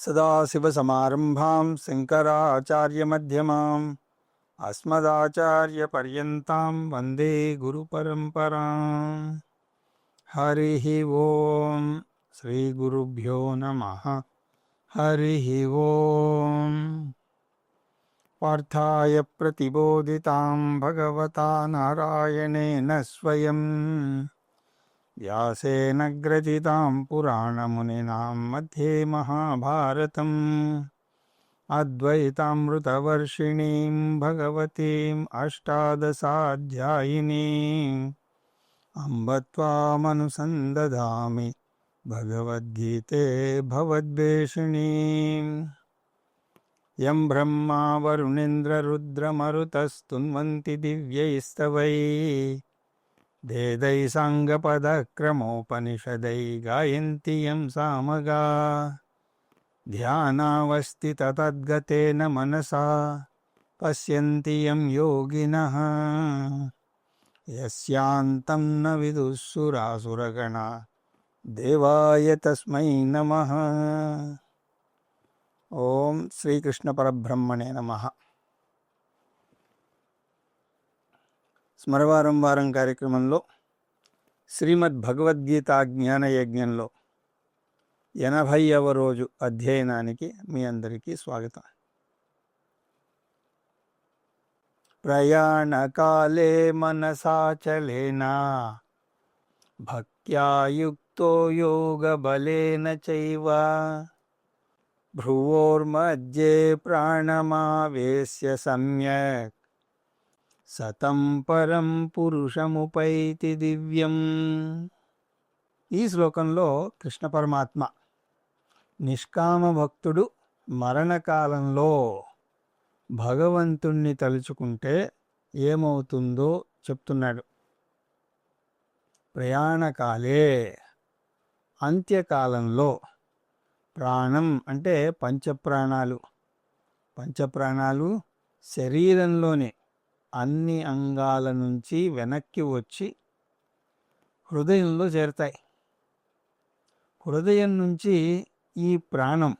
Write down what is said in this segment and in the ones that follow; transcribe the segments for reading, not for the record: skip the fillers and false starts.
సదాశివసమారంభాం శంకరాచార్యమధ్యమాం అస్మదాచార్యపర్యంతాం వందే గురుపరంపరాం. హరి ఓం. శ్రీ గురుభ్యో నమః. హరి ఓం. పార్థాయ ప్రతిబోధితాం భగవతా నారాయణేన స్వయం వ్యాసేన గ్రథితాం పురాణమునినాం మధ్యే మహాభారతం అద్వైతామృతవర్షిణీం భగవతీం అష్టాదశాధ్యాయినీం అంబ త్వామనుసందధామి భగవద్గీతే భవద్వేషిణీం. యం బ్రహ్మా వరుణేంద్రరుద్రమరుతస్తున్వంతి దివ్యైస్తవైః వేదై సాంగపదక్రమోపనిషదై గాయంతి యం సామగాః. ధ్యానావస్థితతద్గతేన మనసా పశ్యంతి యం యోగినః. యస్యాంతం న విదుః సురాసురగణాః దేవాయ తస్మై నమః. ఓం శ్రీకృష్ణ పరబ్రహ్మణే నమః. స్మరవారం వారం కార్యక్రమంలో శ్రీమద్ భగవద్గీత జ్ఞానయజ్ఞంలో 80వ రోజు అధ్యయనానికి మీ అందరికీ స్వాగతం. ప్రయాణకాలే మనసాచలేనా భక్త్యా యుక్తో యోగబలేన చైవ భ్రువోర్మధ్యే ప్రాణమావేశ్య సమ్యక్ సతం పరం పురుషముపైతి దివ్యం. ఈ శ్లోకంలో కృష్ణ పరమాత్మ నిష్కామ భక్తుడు మరణకాలంలో భగవంతుణ్ణి తలుచుకుంటే ఏమవుతుందో చెప్తున్నాడు. ప్రయాణకాలే అంత్యకాలంలో, ప్రాణం అంటే పంచప్రాణాలు. పంచప్రాణాలు శరీరంలోని అన్ని అంగాల నుంచి వెనక్కి వచ్చి హృదయంలో చేరతాయి. హృదయం నుంచి ఈ ప్రాణం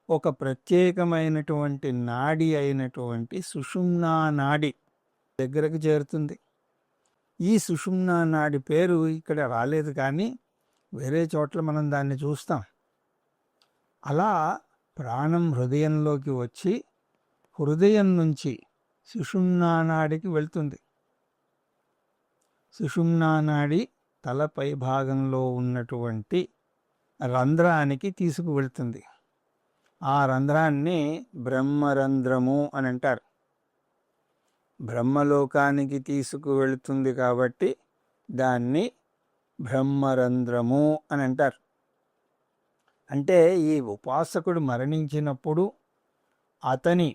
ఒక ప్రత్యేకమైనటువంటి నాడి అయినటువంటి సుషుమ్నా నాడి దగ్గరకు చేరుతుంది. ఈ సుషుమ్నా నాడి పేరు ఇక్కడ రాలేదు, కానీ వేరే చోట్ల మనం దాన్ని చూస్తాం. అలా ప్రాణం హృదయంలోకి వచ్చి హృదయం నుంచి సుషుమ్నా నాడికి వెళ్తుంది. సుషుమ్నా నాడి తలపై భాగంలో ఉన్నటువంటి రంధ్రానికి తీసుకువెళ్తుంది. ఆ రంధ్రాన్ని బ్రహ్మరంధ్రము అని అంటారు. బ్రహ్మలోకానికి తీసుకువెళ్తుంది కాబట్టి దాన్ని బ్రహ్మరంధ్రము అని అంటారు. అంటే ఈ ఉపాసకుడు మరణించినప్పుడు అతని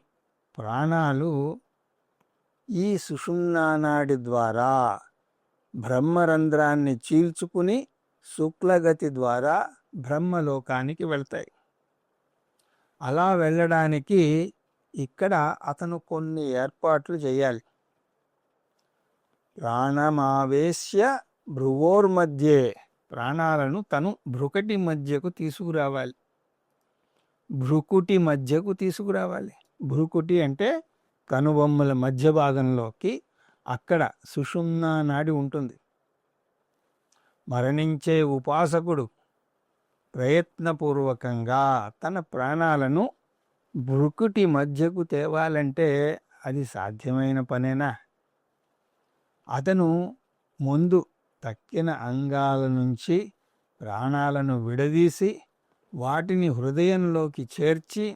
ప్రాణాలు ఈ సుషుమ్నా నాడి ద్వారా బ్రహ్మరంధ్రాన్ని చీల్చుకుని శుక్లగతి ద్వారా బ్రహ్మలోకానికి వెళ్తాయి. అలా వెళ్ళడానికి ఇక్కడ అతను కొన్ని ఏర్పాట్లు చేయాలి. ప్రాణమావేశ్య భ్రువోర్మధ్యే, ప్రాణాలను తను భ్రుకటి మధ్యకు తీసుకురావాలి. భ్రుకుటి మధ్యకు తీసుకురావాలి. భ్రుకుటి అంటే కనుబొమ్మల మధ్య భాగంలోకి, అక్కడ సుషుమ్నా నాడి ఉంటుంది. మరణించే ఉపాసకుడు ప్రయత్నపూర్వకంగా తన ప్రాణాలను భ్రుకుటి మధ్యకు తేవాలంటే అది సాధ్యమైన పనేనా? అతను ముందు తక్కిన అంగాల నుంచి ప్రాణాలను విడదీసి వాటిని హృదయంలోకి చేర్చి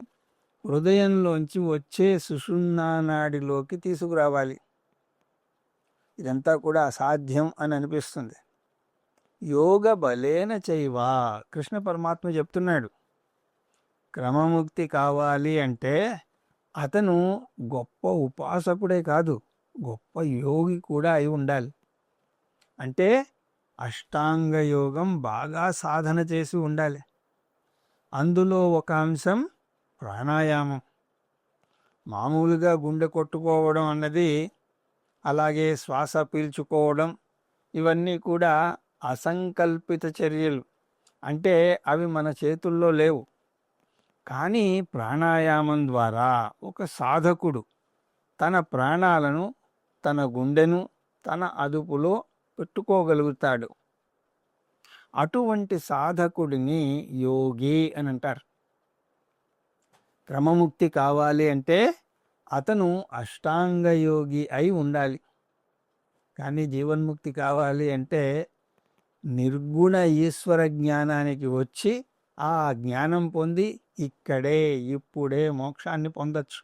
హృదయంలోంచి వచ్చే సుషుమ్నా నాడిలోకి తీసుకురావాలి. ఇదంతా కూడా అసాధ్యం అని అనిపిస్తుంది. యోగ బలేన చైవ, కృష్ణ పరమాత్మ చెప్తున్నాడు. క్రమముక్తి కావాలి అంటే అతను గొప్ప ఉపాసకుడే కాదు, గొప్ప యోగి కూడా అయి ఉండాలి. అంటే అష్టాంగ యోగం బాగా సాధన చేసి ఉండాలి. అందులో ఒక అంశం ప్రాణాయామం. మామూలుగా గుండె కొట్టుకోవడం అన్నది, అలాగే శ్వాస పీల్చుకోవడం, ఇవన్నీ కూడా అసంకల్పిత చర్యలు. అంటే అవి మన చేతుల్లో లేవు. కానీ ప్రాణాయామం ద్వారా ఒక సాధకుడు తన ప్రాణాలను, తన గుండెను తన అదుపులో పెట్టుకోగలుగుతాడు. అటువంటి సాధకుడిని యోగి అని అంటారు. క్రమముక్తి కావాలి అంటే అతను అష్టాంగ యోగి అయి ఉండాలి. కానీ జీవన్ముక్తి కావాలి అంటే నిర్గుణ ఈశ్వర జ్ఞానానికి వచ్చి ఆ జ్ఞానం పొంది ఇక్కడే ఇప్పుడే మోక్షాన్ని పొందొచ్చు.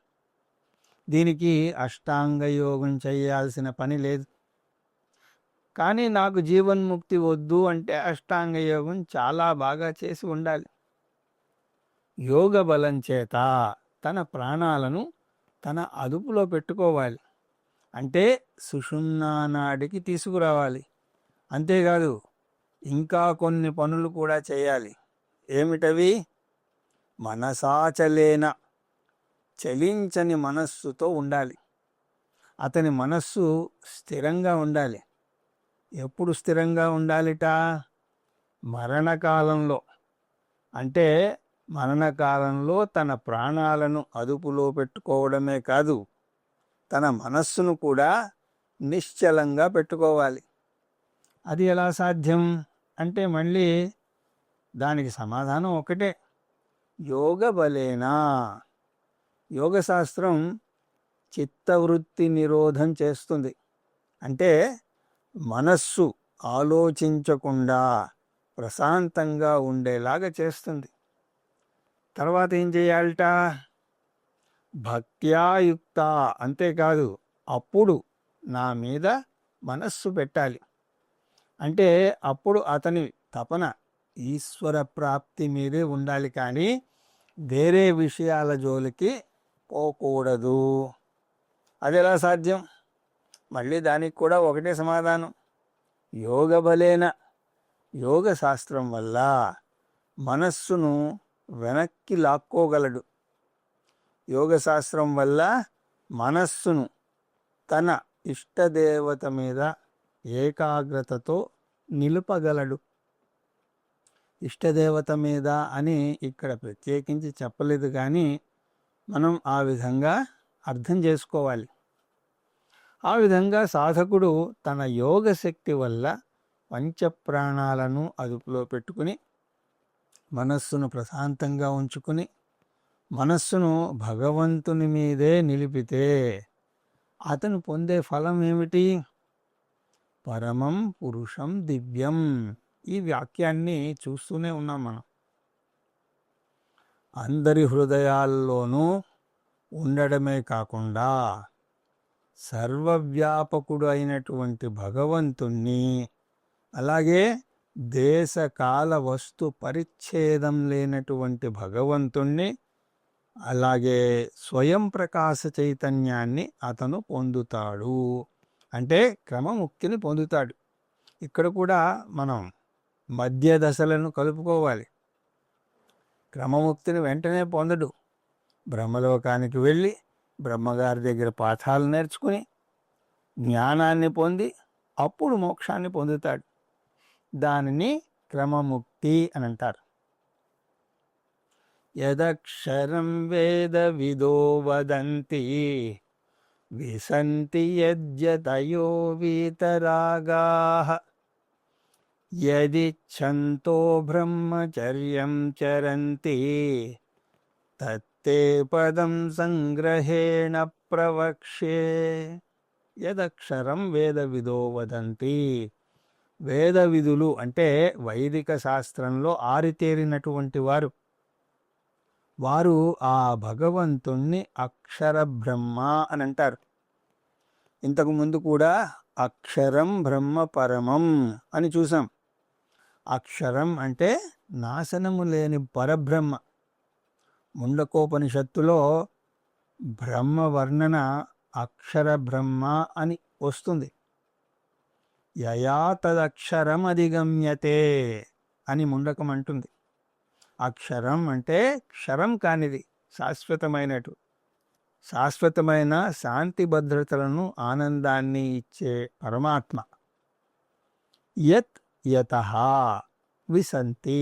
దీనికి అష్టాంగ యోగం చేయాల్సిన పని లేదు. కానీ నాకు జీవన్ముక్తి వద్దు అంటే అష్టాంగ యోగం చాలా బాగా చేసి ఉండాలి. యోగ బలం చేత తన ప్రాణాలను తన అదుపులో పెట్టుకోవాలి. అంటే సుషుమ్నా నాడికి తీసుకురావాలి. అంతేకాదు ఇంకా కొన్ని పనులు కూడా చేయాలి. ఏమిటవి? మనసాచలేన, చలించని మనస్సుతో ఉండాలి. అతని మనస్సు స్థిరంగా ఉండాలి. ఎప్పుడు స్థిరంగా ఉండాలిట? మరణకాలంలో. అంటే మరణకాలంలో తన ప్రాణాలను అదుపులో పెట్టుకోవడమే కాదు, తన మనస్సును కూడా నిశ్చలంగా పెట్టుకోవాలి. అది ఎలా సాధ్యం అంటే మళ్ళీ దానికి సమాధానం ఒకటే, యోగ బలేనా. యోగశాస్త్రం చిత్తవృత్తి నిరోధం చేస్తుంది. అంటే మనస్సు ఆలోచించకుండా ప్రశాంతంగా ఉండేలాగా చేస్తుంది. తర్వాత ఏం చేయాలట? భక్త్యాయుక్త. అంతేకాదు అప్పుడు నా మీద మనస్సు పెట్టాలి. అంటే అప్పుడు అతని తపన ఈశ్వర ప్రాప్తి మీదే ఉండాలి, కానీ వేరే విషయాల జోలికి పోకూడదు. అది ఎలా సాధ్యం? మళ్ళీ దానికి కూడా ఒకటే సమాధానం, యోగ బలేన. యోగ శాస్త్రం వల్ల మనస్సును వెనక్కి లాక్కోగలడు. యోగశాస్త్రం వల్ల మనస్సును తన ఇష్టదేవత మీద ఏకాగ్రతతో నిలుపగలడు. ఇష్టదేవత మీద అని ఇక్కడ ప్రత్యేకించి చెప్పలేదు, కానీ మనం ఆ విధంగా అర్థం చేసుకోవాలి. ఆ విధంగా సాధకుడు తన యోగ శక్తి వల్ల పంచప్రాణాలను అదుపులో పెట్టుకుని మనస్సును ప్రశాంతంగా ఉంచుకుని మనస్సును భగవంతుని మీదే నిలిపితే అతను పొందే ఫలం ఏమిటి? పరమం పురుషం దివ్యం. ఈ వాక్యాన్ని చూస్తూనే ఉన్నాం మనం. అందరి హృదయాల్లోనూ ఉండడమే కాకుండా సర్వవ్యాపకుడు అయినటువంటి భగవంతుణ్ణి, అలాగే దేశకాల వస్తు పరిచ్ఛేదం లేనటువంటి భగవంతుణ్ణి, అలాగే స్వయం ప్రకాశ చైతన్యాన్ని అతను పొందుతాడు. అంటే క్రమముక్తిని పొందుతాడు. ఇక్కడ కూడా మనం మధ్య దశలను కలుపుకోవాలి. క్రమముక్తిని వెంటనే పొందడు. బ్రహ్మలోకానికి వెళ్ళి బ్రహ్మగారి దగ్గర పాఠాలు నేర్చుకుని జ్ఞానాన్ని పొంది అప్పుడు మోక్షాన్ని పొందుతాడు. దానిని క్రమముక్తి అని అంటారు. యదక్షరం వేద విదో వదంతి విసంతి యద్యతయో వీతరాగాః యదిచ్ఛంతో బ్రహ్మచర్యం చరంతి తత్తే పదం సంగ్రహేణ ప్రవక్ష్యే. యదక్షరం వేద విదో వదంతి. వేద విధులు అంటే వైదిక శాస్త్రంలో ఆరితేరినటువంటి వారు ఆ భగవంతుణ్ణి అక్షర బ్రహ్మ అని అంటారు. ఇంతకుముందు కూడా అక్షరం బ్రహ్మ పరమం అని చూసాం. అక్షరం అంటే నాశనము లేని పరబ్రహ్మ. ముండకోపనిషత్తులో బ్రహ్మ వర్ణన అక్షర బ్రహ్మ అని వస్తుంది. యయా తదక్షరం అధిగమ్యతే అని ముండకం అంటుంది. అక్షరం అంటే క్షరం కానిది, శాశ్వతమైన శాంతి భద్రతలను ఆనందాన్ని ఇచ్చే పరమాత్మ. యత్ యతః విసంతి.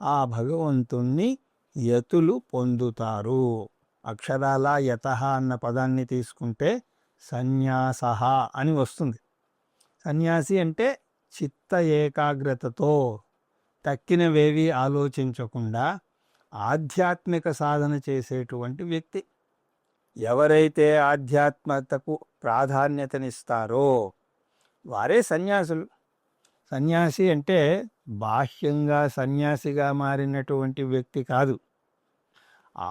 ఆ భగవంతుణ్ణి యతులు పొందుతారు. అక్షరాల యతః అన్న పదాన్ని తీసుకుంటే సన్యాసః అని వస్తుంది. సన్యాసి అంటే చిత్త ఏకాగ్రతతో తక్కినవేవి ఆలోచించకుండా ఆధ్యాత్మిక సాధన చేసేటువంటి వ్యక్తి. ఎవరైతే ఆధ్యాత్మికతకు ప్రాధాన్యతనిస్తారో వారే సన్యాసులు. సన్యాసి అంటే బాహ్యంగా సన్యాసిగా మారినటువంటి వ్యక్తి కాదు,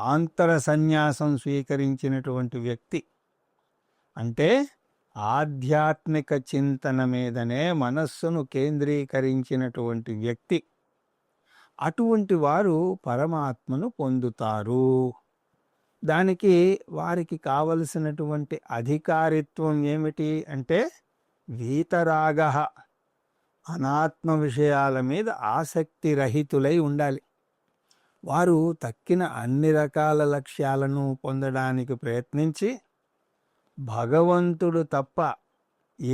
ఆంతర సన్యాసం స్వీకరించినటువంటి వ్యక్తి. అంటే ఆధ్యాత్మిక చింతన మీదనే మనస్సును కేంద్రీకరించినటువంటి వ్యక్తి. అటువంటి వారు పరమాత్మను పొందుతారు. దానికి వారికి కావలసినటువంటి అధికారిత్వం ఏమిటి అంటే వీతరాగ, అనాత్మ విషయాల మీద ఆసక్తి రహితులై ఉండాలి. వారు తక్కిన అన్ని రకాల లక్ష్యాలను పొందడానికి ప్రయత్నించి భగవంతుడు తప్ప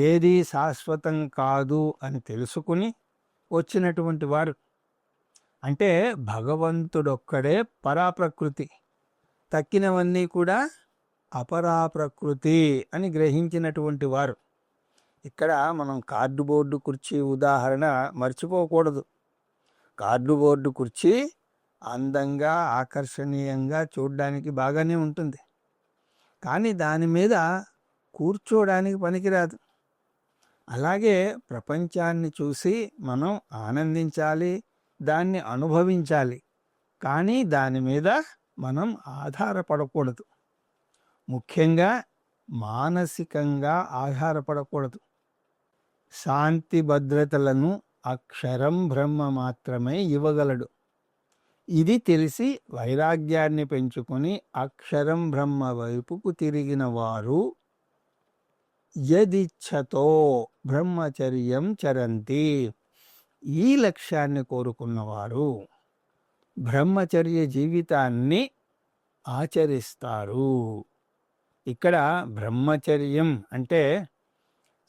ఏదీ శాశ్వతం కాదు అని తెలుసుకుని వచ్చినటువంటి వారు. అంటే భగవంతుడొక్కడే పరాప్రకృతి, తక్కినవన్నీ కూడా అపరాప్రకృతి అని గ్రహించినటువంటి వారు. ఇక్కడ మనం కార్డుబోర్డు కుర్చీ ఉదాహరణ మర్చిపోకూడదు. కార్డుబోర్డు కుర్చీ అందంగా ఆకర్షణీయంగా చూడడానికి బాగానే ఉంటుంది, కానీ దాని మీద కూర్చోడానికి పనికిరాదు. అలాగే ప్రపంచాన్ని చూసి మనం ఆనందించాలి, దాన్ని అనుభవించాలి, కానీ దాని మీద మనం ఆధారపడకూడదు. ముఖ్యంగా మానసికంగా ఆధారపడకూడదు. శాంతి భద్రతలను అక్షరం బ్రహ్మ మాత్రమే ఇవ్వగలడు. ఇది తెలిసి వైరాగ్యాన్ని పెంచుకొని అక్షరం బ్రహ్మ వైపుకు తిరిగిన వారు యదిచ్ఛతో బ్రహ్మచర్యం చరంతి. ఈ లక్ష్యాన్ని కోరుకున్నవారు బ్రహ్మచర్య జీవితాన్ని ఆచరిస్తారు. ఇక్కడ బ్రహ్మచర్యం అంటే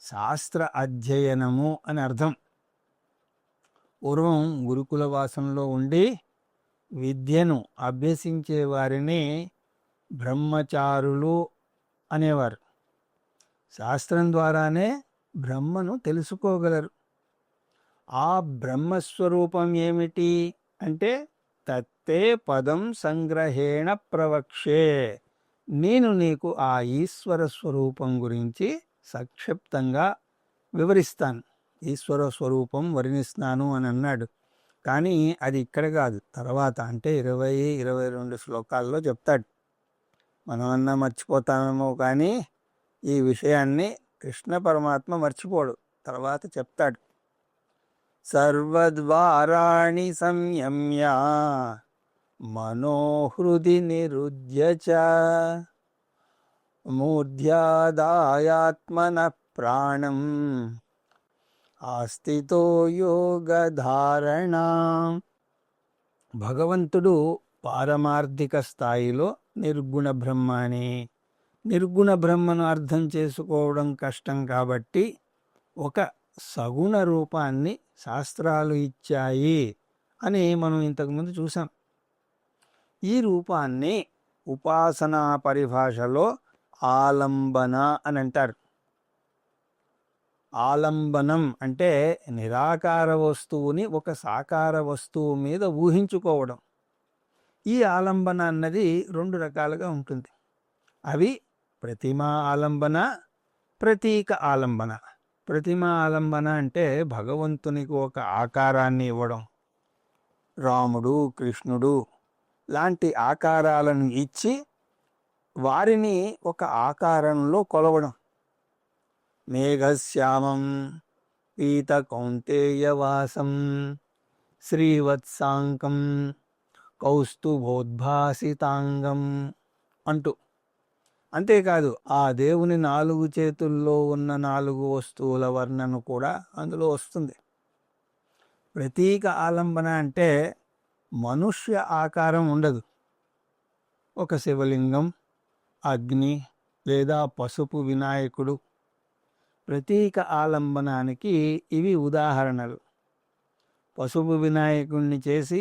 శాస్త్ర అధ్యయనము అని అర్థం. పూర్వం గురుకుల వాసంలో ఉండి విద్యను అభ్యసించే వారిని బ్రహ్మచారులు అనేవారు. శాస్త్రం ద్వారానే బ్రహ్మను తెలుసుకోగలరు. ఆ బ్రహ్మస్వరూపం ఏమిటి అంటే తత్తే పదం సంగ్రహేణ ప్రవక్షే. నేను నీకు ఆ ఈశ్వర స్వరూపం గురించి సంక్షిప్తంగా వివరిస్తాను. ఈశ్వర స్వరూపం వర్ణిస్తాను అని అన్నాడు. కానీ అది ఇక్కడ కాదు, తర్వాత అంటే 20-22 శ్లోకాల్లో చెప్తాడు. మనమన్నా మర్చిపోతామేమో, కానీ ఈ విషయాన్ని కృష్ణ పరమాత్మ మర్చిపోడు, తర్వాత చెప్తాడు. సర్వద్వారాణి సంయమ్య మనోహృది నిరుధ్య చ మూర్ధ్యాదాయాత్మన ప్రాణం ఆస్థితో యోగధారణ. భగవంతుడు పారమార్థిక స్థాయిలో నిర్గుణ బ్రహ్మ అని, నిర్గుణ బ్రహ్మను అర్థం చేసుకోవడం కష్టం కాబట్టి ఒక సగుణ రూపాన్ని శాస్త్రాలు ఇచ్చాయి అని మనం ఇంతకుముందు చూసాం. ఈ రూపాన్ని ఉపాసనా పరిభాషలో ఆలంబన అని అంటారు. ఆలంబనం అంటే నిరాకార వస్తువుని ఒక సాకార వస్తువు మీద ఊహించుకోవడం. ఈ ఆలంబన అన్నది 2 రకాలుగా ఉంటుంది. అవి ప్రతిమా ఆలంబన, ప్రతీక ఆలంబన. ప్రతిమా ఆలంబన అంటే భగవంతునికి ఒక ఆకారాన్ని ఇవ్వడం. రాముడు, కృష్ణుడు లాంటి ఆకారాలను ఇచ్చి వారిని ఒక ఆకారంలో కొలవడం. మేఘశ్యామం పీత కౌంతేయవాసం శ్రీవత్సాంకం కౌస్తుభోద్భాసితాంగం అంటూ. అంతేకాదు ఆ దేవుని 4 చేతుల్లో ఉన్న 4 వస్తువుల వర్ణన కూడా అందులో వస్తుంది. ప్రతీక ఆలంబన అంటే మనుష్య ఆకారం ఉండదు. ఒక శివలింగం, అగ్ని లేదా పసుపు వినాయకుడు. ప్రతీక ఆలంబనానికి ఇవి ఉదాహరణలు. పసుపు వినాయకుడిని చేసి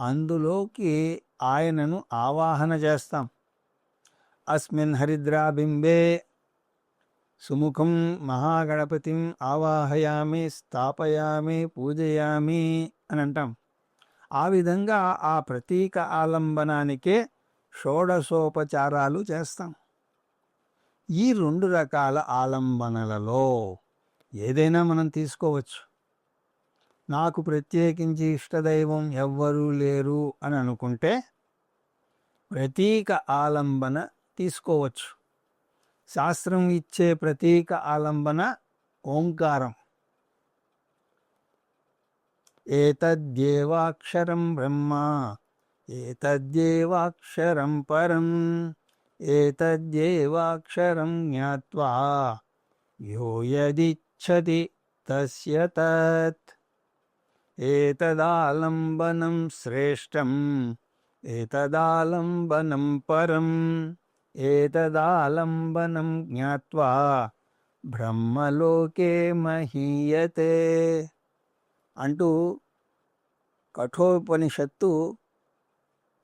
అందులోకి ఆయనను ఆవాహన చేస్తాం. అస్మిన్ హరిద్రాబింబే సుముఖం మహాగణపతిం ఆవాహయామి స్థాపయామి పూజయామి అని అంటాం. ఆ విధంగా ఆ ప్రతీక ఆలంబనానికే షోడశోపచారాలు చేస్తాం. ఈ 2 రకాల ఆలంబనలలో ఏదైనా మనం తీసుకోవచ్చు. నాకు ప్రత్యేకించి ఇష్టదైవం ఎవ్వరూ లేరు అని అనుకుంటే ప్రతీక ఆలంబన తీసుకోవచ్చు. శాస్త్రం ఇచ్చే ప్రతీక ఆలంబన ఓంకారం. ఏతద్యేవాక్షరం బ్రహ్మ ఏతద్యేవాక్షరం పరం ఏతద్యేవాక్షరం జ్ఞాత్వా యో యదిచ్ఛతి తస్య తత్ ఏతదాలంబనం శ్రేష్టం ఏతదాలంబనం పరం ఏతదాలంబనం జ్ఞాత్వా బ్రహ్మలోకే మహీయతే అంటూ కఠోపనిషత్తు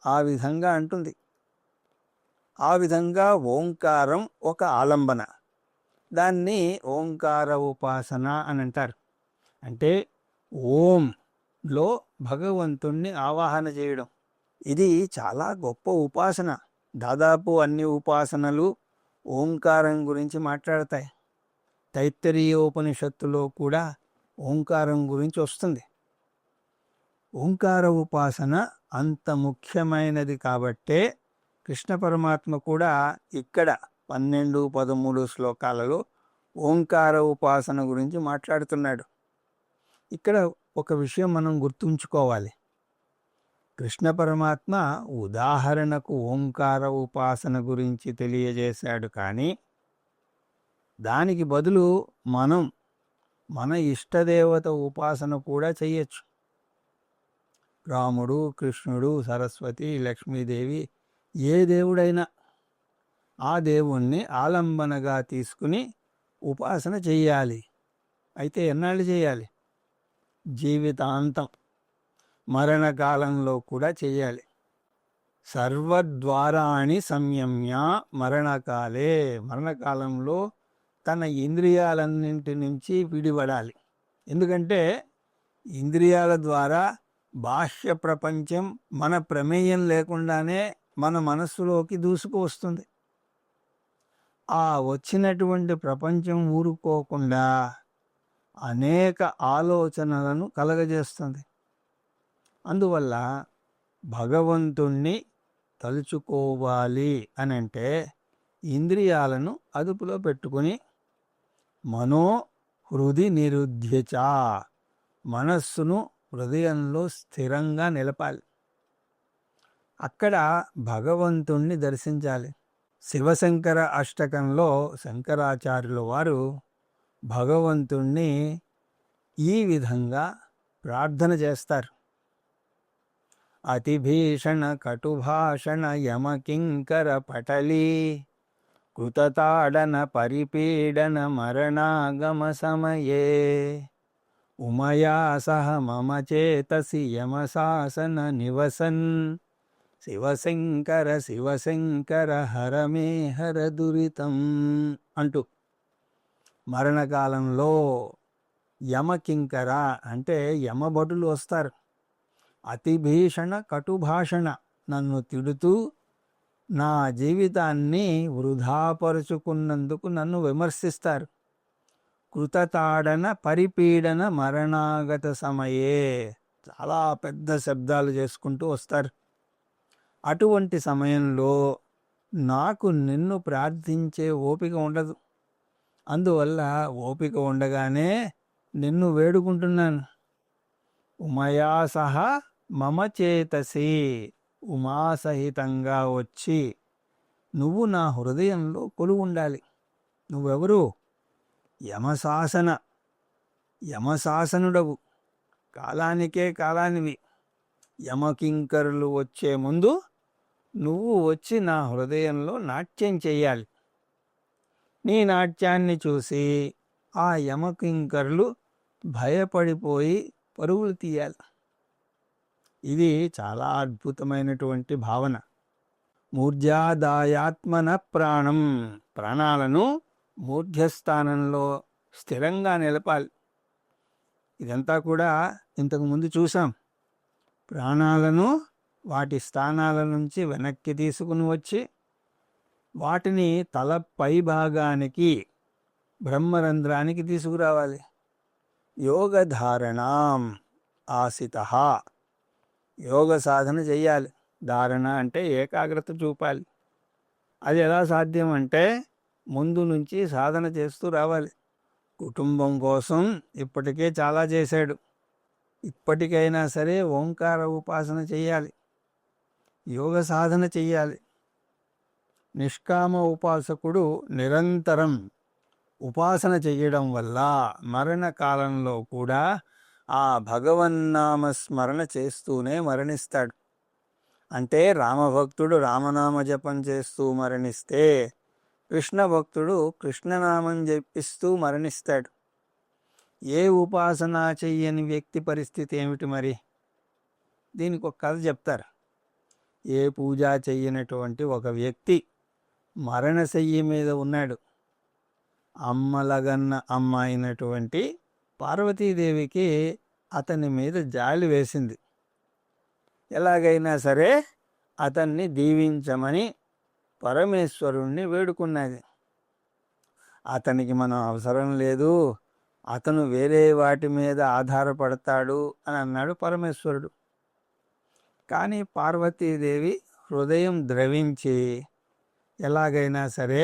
ఆ విధంగా అంటుంది. ఆ విధంగా ఓంకారం ఒక ఆలంబన. దాన్ని ఓంకార ఉపాసన అని అంటారు. అంటే ఓంలో భగవంతుణ్ణి ఆవాహన చేయడం. ఇది చాలా గొప్ప ఉపాసన. దాదాపు అన్ని ఉపాసనలు ఓంకారం గురించి మాట్లాడతాయి. తైత్తరీయోపనిషత్తులో కూడా ఓంకారం గురించి వస్తుంది. ఓంకార ఉపాసన అంత ముఖ్యమైనది కాబట్టే కృష్ణ పరమాత్మ కూడా ఇక్కడ 12, 13 శ్లోకాలలో ఓంకార ఉపాసన గురించి మాట్లాడుతున్నాడు. ఇక్కడ ఒక విషయం మనం గుర్తుంచుకోవాలి. కృష్ణ పరమాత్మ ఉదాహరణకు ఓంకార ఉపాసన గురించి తెలియజేశాడు. కానీ దానికి బదులు మనం మన ఇష్టదేవత ఉపాసన కూడా చెయ్యొచ్చు. రాముడు, కృష్ణుడు, సరస్వతి, లక్ష్మీదేవి, ఏ దేవుడైనా ఆ దేవుణ్ణి ఆలంబనగా తీసుకుని ఉపాసన చెయ్యాలి. అయితే ఎన్నాళ్ళు చేయాలి? జీవితాంతం, మరణకాలంలో కూడా చెయ్యాలి. సర్వద్వారాణి సంయమ్య మరణకాలే, మరణకాలంలో తన ఇంద్రియాలన్నింటి నుంచి విడిపడాలి. ఎందుకంటే ఇంద్రియాల ద్వారా బాహ్య ప్రపంచం మన ప్రమేయం లేకుండానే మన మనస్సులోకి దూసుకు వస్తుంది. ఆ వచ్చినటువంటి ప్రపంచం ఊరుకోకుండా అనేక ఆలోచనలను కలగజేస్తుంది. అందువల్ల భగవంతుణ్ణి తలుచుకోవాలి అని అంటే ఇంద్రియాలను అదుపులో పెట్టుకుని మనో హృది నిరుధ్యచ, మనస్సును హృదయంలో స్థిరంగా నిలపాలి. అక్కడ భగవంతుణ్ణి దర్శించాలి. శివశంకర అష్టకంలో శంకరాచార్యుల వారు భగవంతుణ్ణి ఈ విధంగా ప్రార్థన చేస్తారు. అతిభీషణ కటుభాషణ యమకింకర పటలీ కృతతాడన పరిపీడన మరణాగమ సమయే ఉమయా సహ మమ చేతసి యమశాసన నివసన్ శివశంకర శివశంకర హరమే హర దురితం అంటూ మరణకాలంలో యమకింకర అంటే యమభటులు వస్తారు. అతిభీషణ కటుభాషణ, నన్ను తిడుతూ నా జీవితాన్ని వృధాపరుచుకున్నందుకు నన్ను విమర్శిస్తారు. కృతతాడన పరిపీడన మరణాగత సమయే, చాలా పెద్ద శబ్దాలు చేసుకుంటూ వస్తారు. అటువంటి సమయంలో నాకు నిన్ను ప్రార్థించే ఓపిక ఉండదు. అందువల్ల ఓపిక ఉండగానే నిన్ను వేడుకుంటున్నాను. ఉమయా సహా మమ చేతసి, ఉమాసహితంగా వచ్చి నువ్వు నా హృదయంలో కొలువుండాలి. నువ్వెవరు? యమశాసనుడవు, కాలానికే కాలానివి. యమకింకరులు వచ్చే ముందు నువ్వు వచ్చి నా హృదయంలో నాట్యం చెయ్యాలి. నీ నాట్యాన్ని చూసి ఆ యమకింకరులు భయపడిపోయి పరుగులు తీయాలి. ఇది చాలా అద్భుతమైనటువంటి భావన. మూర్ధ్యాదాయాత్మన ప్రాణం, ప్రాణాలను మూర్ధ్యస్థానంలో స్థిరంగా నిలపాలి. ఇదంతా కూడా ఇంతకుముందు చూసాం. ప్రాణాలను వాటి స్థానాల నుంచి వెనక్కి తీసుకుని వచ్చి వాటిని తల పై భాగానికి బ్రహ్మరంధ్రానికి తీసుకురావాలి. యోగధారణం ఆసిత, యోగ సాధన చెయ్యాలి. ధారణ అంటే ఏకాగ్రత చూపాలి. అది ఎలా సాధ్యం అంటే ముందు నుంచి సాధన చేస్తూ రావాలి. కుటుంబం కోసం ఇప్పటికే చాలా చేశాడు. ఇప్పటికైనా సరే ఓంకార ఉపాసన చెయ్యాలి, యోగ సాధన చెయ్యాలి. నిష్కామ ఉపాసకుడు నిరంతరం ఉపాసన చెయ్యడం వల్ల మరణకాలంలో కూడా ఆ భగవన్నామ స్మరణ చేస్తూనే మరణిస్తాడు. అంటే రామభక్తుడు రామనామ జపం చేస్తూ మరణిస్తే కృష్ణ భక్తుడు కృష్ణనామం జపిస్తూ మరణిస్తాడు. ఏ ఉపాసన చెయ్యని వ్యక్తి పరిస్థితి ఏమిటి మరి? దీనికి ఒక కథ చెప్తారు. ఏ పూజ చెయ్యనటువంటి ఒక వ్యక్తి మరణశయ్య మీద ఉన్నాడు. అమ్మలగన్న అమ్మ అయినటువంటి పార్వతీదేవికి అతని మీద జాలి వేసింది. ఎలాగైనా సరే అతన్ని దీవించమని పరమేశ్వరుణ్ణి వేడుకున్నది. అతనికి మనం అవసరం లేదు, అతను వేరే వాటి మీద ఆధారపడతాడు అని అన్నాడు పరమేశ్వరుడు. కానీ పార్వతీదేవి హృదయం ద్రవించి ఎలాగైనా సరే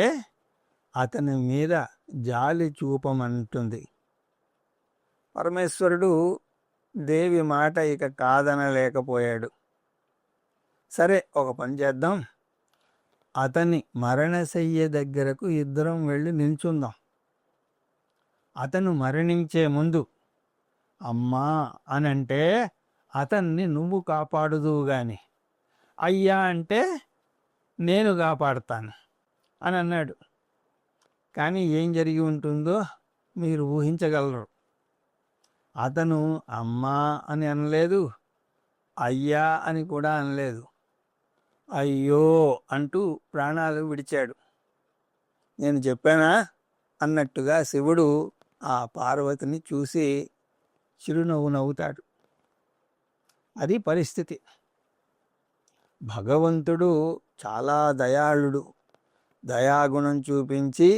అతని మీద జాలి చూపమంటుంది. పరమేశ్వరుడు దేవి మాట ఇక కాదనలేకపోయాడు. సరే, ఒక పని చేద్దాం, అతని మరణశయ్య దగ్గరకు ఇద్దరం వెళ్ళి నిల్చుందాం. అతను మరణించే ముందు అమ్మా అనంటే అతన్ని నువ్వు కాపాడుదువు గాని, అయ్యా అంటే నేను కాపాడుతాను అని అన్నాడు. కానీ ఏం జరిగి ఉంటుందో మీరు ఊహించగలరు. అతను అమ్మా అని అనలేదు, అయ్యా అని కూడా అనలేదు. అయ్యో అంటూ ప్రాణాలు విడిచాడు. నేను చెప్పానా అన్నట్టుగా శివుడు ఆ పార్వతిని చూసి చిరునవ్వు నవ్వుతాడు. అది పరిస్థితి. భగవంతుడు చాలా దయాళుడు. దయాగుణం చూపించి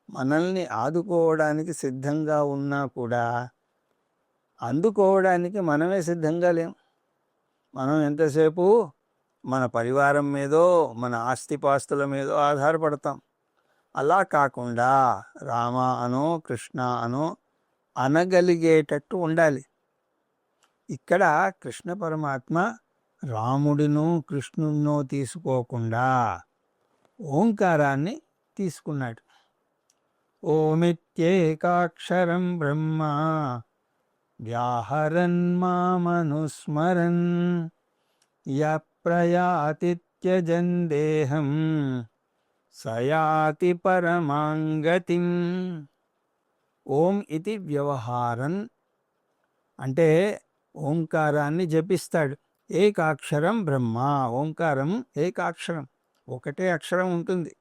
మనల్ని ఆదుకోవడానికి సిద్ధంగా ఉన్నా కూడా అందుకోవడానికి మనమే సిద్ధంగా లేం. మనం ఎంతసేపు మన పరివారం మీదో మన ఆస్తిపాస్తుల మీదో ఆధారపడతాం. అలా కాకుండా రామ అనో కృష్ణ అనో అనగలిగేటట్టు ఉండాలి. ఇక్కడ కృష్ణ పరమాత్మ రాముడినో కృష్ణుడినో తీసుకోకుండా ఓంకారాన్ని తీసుకున్నాడు. ఓమిత్యేకాక్షరం బ్రహ్మ వ్యాహరన్ మామనుస్మరన్ యప్రయాతి త్యజన్ దేహం సయాతి పరమాంగతిం. ఓం ఇది వ్యవహారన్ అంటే ఓంకారాన్ని జపిస్తాడు. ఏకాక్షరం బ్రహ్మ, ఓంకారం ఏకాక్షరం, ఒకటే అక్షరం ఉంటుంది.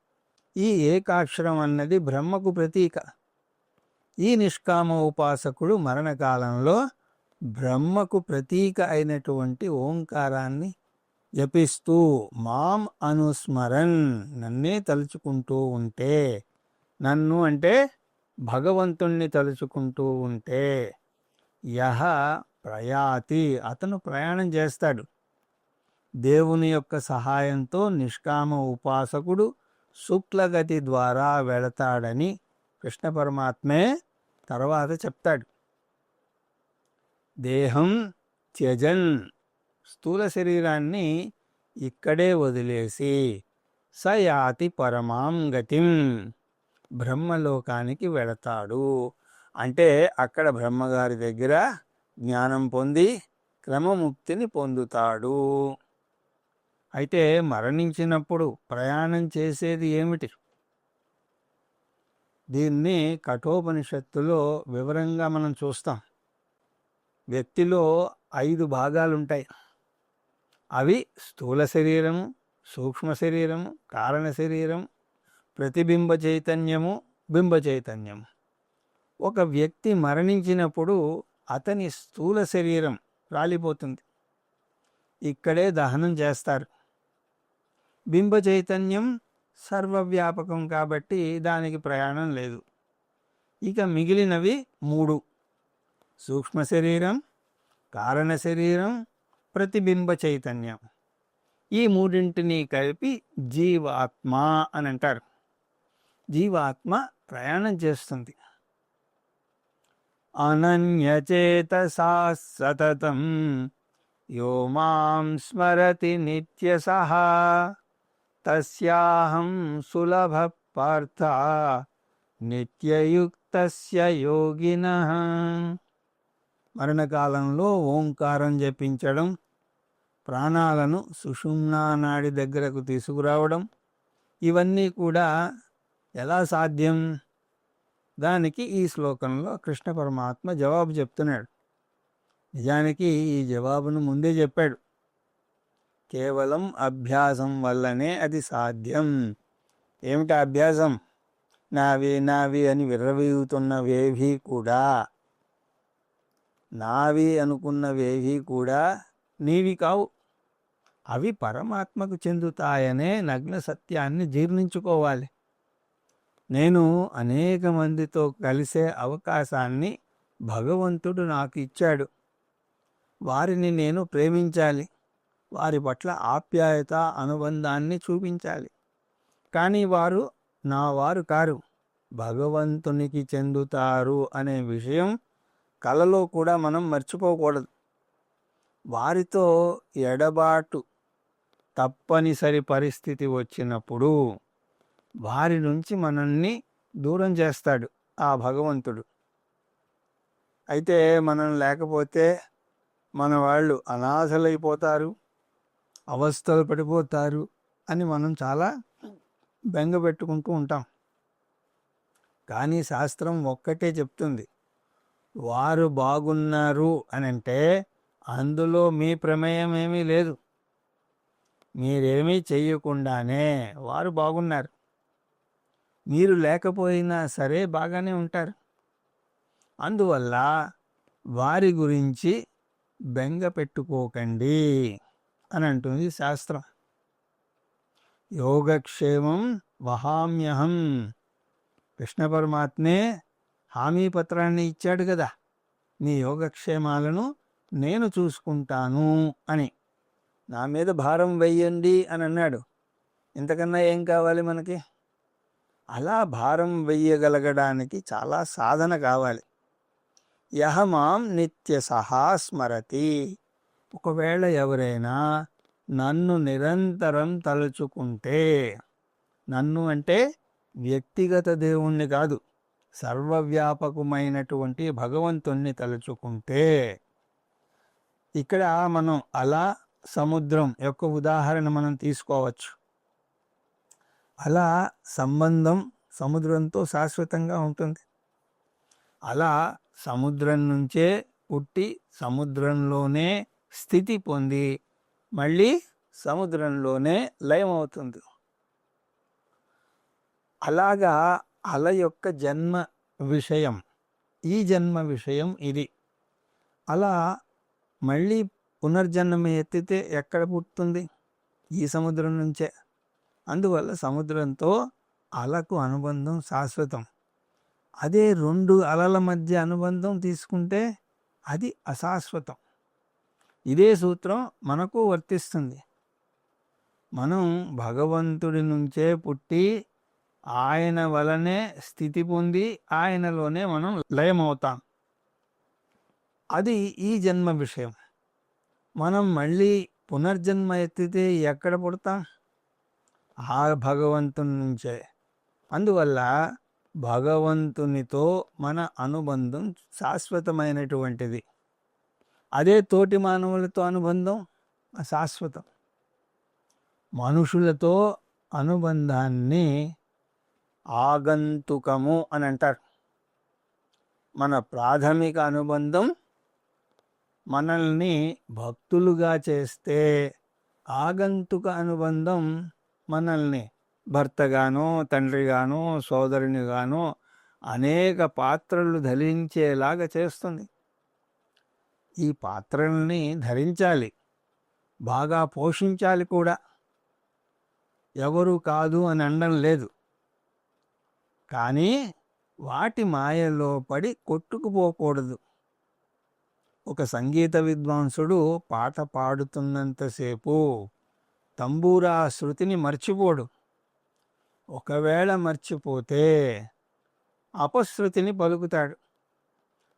ఈ ఏకాక్షరం అన్నది బ్రహ్మకు ప్రతీక. ఈ నిష్కామ ఉపాసకుడు మరణకాలంలో బ్రహ్మకు ప్రతీక అయినటువంటి ఓంకారాన్ని జపిస్తూ మాం అనుస్మరన్, నన్నే తలుచుకుంటూ ఉంటే, నన్ను అంటే భగవంతుణ్ణి తలుచుకుంటూ ఉంటే, యహ ప్రయాతి, అతను ప్రయాణం చేస్తాడు. దేవుని యొక్క సహాయంతో నిష్కామ ఉపాసకుడు శుక్లగతి ద్వారా వెళతాడని కృష్ణ పరమాత్మే తర్వాత చెప్తాడు. దేహం త్యజన్, స్థూల శరీరాన్ని ఇక్కడే వదిలేసి సయాతి పరమాం గతిం, బ్రహ్మలోకానికి వెళతాడు. అంటే అక్కడ బ్రహ్మగారి దగ్గర జ్ఞానం పొంది క్రమముక్తిని పొందుతాడు. అయితే మరణించినప్పుడు ప్రయాణం చేసేది ఏమిటి? దీన్ని కఠోపనిషత్తులో వివరంగా మనం చూస్తాం. వ్యక్తిలో 5 భాగాలుంటాయి. అవి స్థూల శరీరము, సూక్ష్మ శరీరము, కారణ శరీరం, ప్రతిబింబ చైతన్యము, బింబ చైతన్యము. ఒక వ్యక్తి మరణించినప్పుడు అతని స్థూల శరీరం రాలిపోతుంది, ఇక్కడే దహనం చేస్తారు. బింబ చైతన్యం సర్వవ్యాపకం కాబట్టి దానికి ప్రయాణం లేదు. ఇక మిగిలినవి మూడు: సూక్ష్మ శరీరం, కారణ శరీరం, ప్రతిబింబ చైతన్యం. ఈ మూడింటిని కలిపి జీవాత్మ అని అంటారు. జీవాత్మ ప్రయాణం చేస్తుంది. అనన్యచేతసా సతతం యో మాం స్మరతి నిత్యసః తస్యాహం సులభ పార్థ నిత్యయుక్తస్య యోగినః. మరణకాలంలో ఓంకారం జపించడం, ప్రాణాలను సుషుమ్నా నాడి దగ్గరకు తీసుకురావడం, ఇవన్నీ కూడా ఎలా సాధ్యం? దానికి ఈ శ్లోకంలో కృష్ణ పరమాత్మ జవాబు చెప్తున్నాడు. నిజానికి ఈ జవాబును ముందే చెప్పాడు. కేవలం అభ్యాసం వల్లనే అది సాధ్యం. ఏమిటి అభ్యాసం? నావి నావి అని విర్రవీగుతున్నవేవి కూడా, నావి అనుకున్నవేవి కూడా నీవి కావు. అవి పరమాత్మకు చెందుతాయనే నగ్న సత్యాన్ని జీర్ణించుకోవాలి. నేను అనేక మందితో కలిసే అవకాశాన్ని భగవంతుడు నాకు ఇచ్చాడు. వారిని నేను ప్రేమించాలి, వారి పట్ల ఆప్యాయత, అనుబంధాన్ని చూపించాలి. కానీ వారు నా వారు కారు, భగవంతునికి చెందుతారు అనే విషయం కలలో కూడా మనం మర్చిపోకూడదు. వారితో ఎడబాటు తప్పనిసరి పరిస్థితి వచ్చినప్పుడు వారి నుంచి మనల్ని దూరం చేస్తాడు ఆ భగవంతుడు. అయితే మనం లేకపోతే మన వాళ్ళు అనాథలైపోతారు, అవస్థలు పడిపోతారు అని మనం చాలా బెంగ పెట్టుకుంటూ ఉంటాం. కానీ శాస్త్రం ఒక్కటే చెప్తుంది, వారు బాగున్నారు అని అంటే అందులో మీ ప్రమేయం ఏమీ లేదు. మీరేమీ చెయ్యకుండానే వారు బాగున్నారు. మీరు లేకపోయినా సరే బాగానే ఉంటారు. అందువల్ల వారి గురించి బెంగ పెట్టుకోకండి అని అంటుంది శాస్త్రం. యోగక్షేమం వహామ్యహం. కృష్ణ పరమాత్మే హామీ పత్రాన్ని ఇచ్చాడు కదా, మీ యోగక్షేమాలను నేను చూసుకుంటాను అని. నా మీద భారం వెయ్యండి అని అన్నాడు. ఇంతకన్నా ఏం కావాలి మనకి? అలా భారం వెయ్యగలగడానికి చాలా సాధన కావాలి. యహమాం నిత్యసహా స్మరతి. ఒకవేళ ఎవరైనా నన్ను నిరంతరం తలుచుకుంటే, నన్ను అంటే వ్యక్తిగత దేవుణ్ణి కాదు, సర్వవ్యాపకమైనటువంటి భగవంతుణ్ణి తలుచుకుంటే, ఇక్కడ మనం అలా సముద్రం యొక్క ఉదాహరణ మనం తీసుకోవచ్చు. అలా సంబంధం సముద్రంతో శాశ్వతంగా ఉంటుంది. అలా సముద్రం నుంచే పుట్టి సముద్రంలోనే స్థితి పొంది మళ్ళీ సముద్రంలోనే లయమవుతుంది. అలాగా అల యొక్క జన్మ విషయం, ఈ జన్మ విషయం ఇది. అలా మళ్ళీ పునర్జన్మ ఎత్తితే ఎక్కడ పుట్టుతుంది? ఈ సముద్రం నుంచే. అందువల్ల సముద్రంతో అలకు అనుబంధం శాశ్వతం. అదే రెండు అలల మధ్య అనుబంధం తీసుకుంటే అది అశాశ్వతం. ఇదే సూత్రం మనకు వర్తిస్తుంది. మనం భగవంతుడి నుంచే పుట్టి ఆయన వలనే స్థితి పొంది ఆయనలోనే మనం లయమవుతాం. అది ఈ జన్మ విషయం. మనం మళ్ళీ పునర్జన్మ ఎత్తితే ఎక్కడ పుడతాం? ఆ భగవంతుని నుంచే. అందువల్ల భగవంతునితో మన అనుబంధం శాశ్వతమైనటువంటిది. అదే తోటి మానవులతో అనుబంధం అశాశ్వతం. మనుషులతో అనుబంధాన్ని ఆగంతుకము అని అంటారు. మన ప్రాథమిక అనుబంధం మనల్ని భక్తులుగా చేస్తే ఆగంతుక అనుబంధం మనల్ని భర్తగానో తండ్రిగానో సోదరునిగానో అనేక పాత్రలు ధరించేలాగా చేస్తుంది. ఈ పాత్రల్ని ధరించాలి, బాగా పోషించాలి కూడా. ఎవరు కాదు అని అనడం లేదు, కానీ వాటి మాయలో పడి కొట్టుకుపోకూడదు. ఒక సంగీత విద్వాంసుడు పాట పాడుతున్నంతసేపు తంబూరా శృతిని మర్చిపోడు. ఒకవేళ మర్చిపోతే అపశృతిని పలుకుతాడు.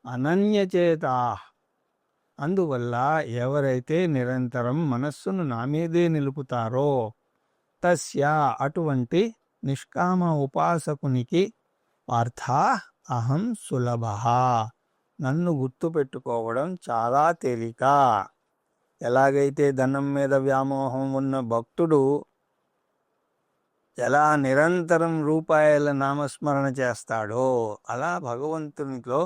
అనన్యచేత. అందువల్ల ఎవరైతే నిరంతరం మనస్సును నా మీదే నిలుపుతారో తస్య అటువంటి నిష్కామ ఉపాసకునికి పార్థ అహం సులభ, నన్ను గుర్తుపెట్టుకోవడం చాలా తేలిక. ఎలాగైతే ధనం మీద వ్యామోహం ఉన్న భక్తుడు ఎలా నిరంతరం రూపాయల నామస్మరణ చేస్తాడో, అలా భగవంతునిలో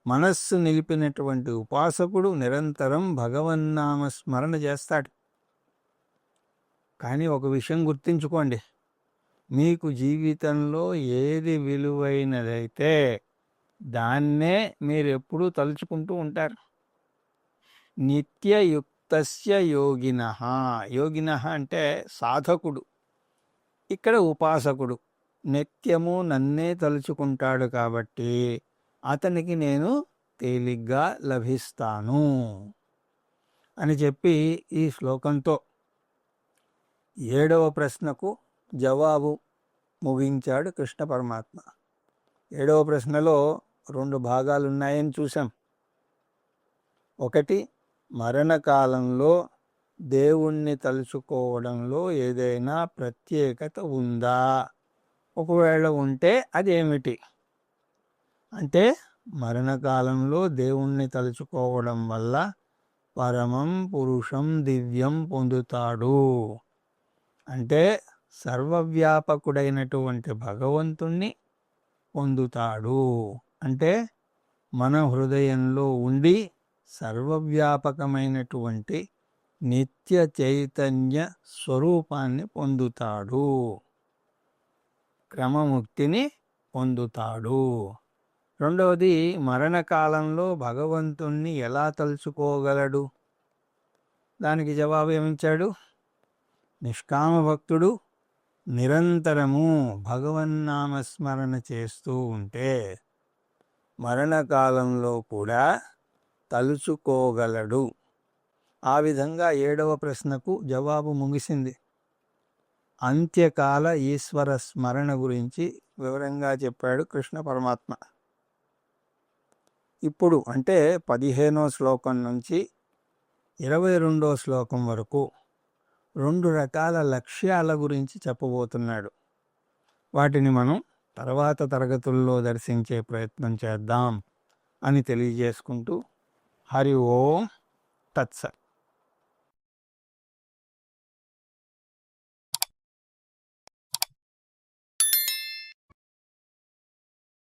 మనస్సు నిలిపినటువంటి ఉపాసకుడు నిరంతరం భగవన్నామస్మరణ చేస్తాడు. కానీ ఒక విషయం గుర్తుంచుకోండి, మీకు జీవితంలో ఏది విలువైనదైతే దాన్నే మీరు ఎప్పుడూ తలుచుకుంటూ ఉంటారు. నిత్యయుక్తస్య యోగినః. యోగినః అంటే సాధకుడు, ఇక్కడ ఉపాసకుడు నిత్యము నన్నే తలుచుకుంటాడు కాబట్టి అతనికి నేను తేలిగ్గా లభిస్తాను అని చెప్పి ఈ శ్లోకంతో 7వ ప్రశ్నకు జవాబు ముగించాడు కృష్ణ పరమాత్మ. 7వ ప్రశ్నలో 2 భాగాలు ఉన్నాయని చూసాం. ఒకటి, మరణకాలంలో దేవుణ్ణి తలుచుకోవడంలో ఏదైనా ప్రత్యేకత ఉందా, ఒకవేళ ఉంటే అదేమిటి అంటే, మరణకాలంలో దేవుణ్ణి తలుచుకోవడం వల్ల పరమం పురుషం దివ్యం పొందుతాడు. అంటే సర్వవ్యాపకుడైనటువంటి భగవంతుణ్ణి పొందుతాడు. అంటే మన హృదయంలో ఉండి సర్వవ్యాపకమైనటువంటి నిత్య చైతన్య స్వరూపాన్ని పొందుతాడు, క్రమముక్తిని పొందుతాడు. రెండవది, మరణకాలంలో భగవంతుణ్ణి ఎలా తలుచుకోగలడు? దానికి జవాబు ఏమిచ్చాడు? నిష్కామ భక్తుడు నిరంతరము భగవన్నామస్మరణ చేస్తూ ఉంటే మరణకాలంలో కూడా తలుచుకోగలడు. ఆ విధంగా 7వ ప్రశ్నకు జవాబు ముగిసింది. అంత్యకాల ఈశ్వర స్మరణ గురించి వివరంగా చెప్పాడు కృష్ణ పరమాత్మ. ఇప్పుడు అంటే 15వ శ్లోకం నుంచి 22వ శ్లోకం వరకు 2 రకాల లక్ష్యాల గురించి చెప్పబోతున్నాడు. వాటిని మనం తర్వాత తరగతుల్లో దర్శించే ప్రయత్నం చేద్దాం అని తెలియజేసుకుంటూ హరి ఓం తత్సత్.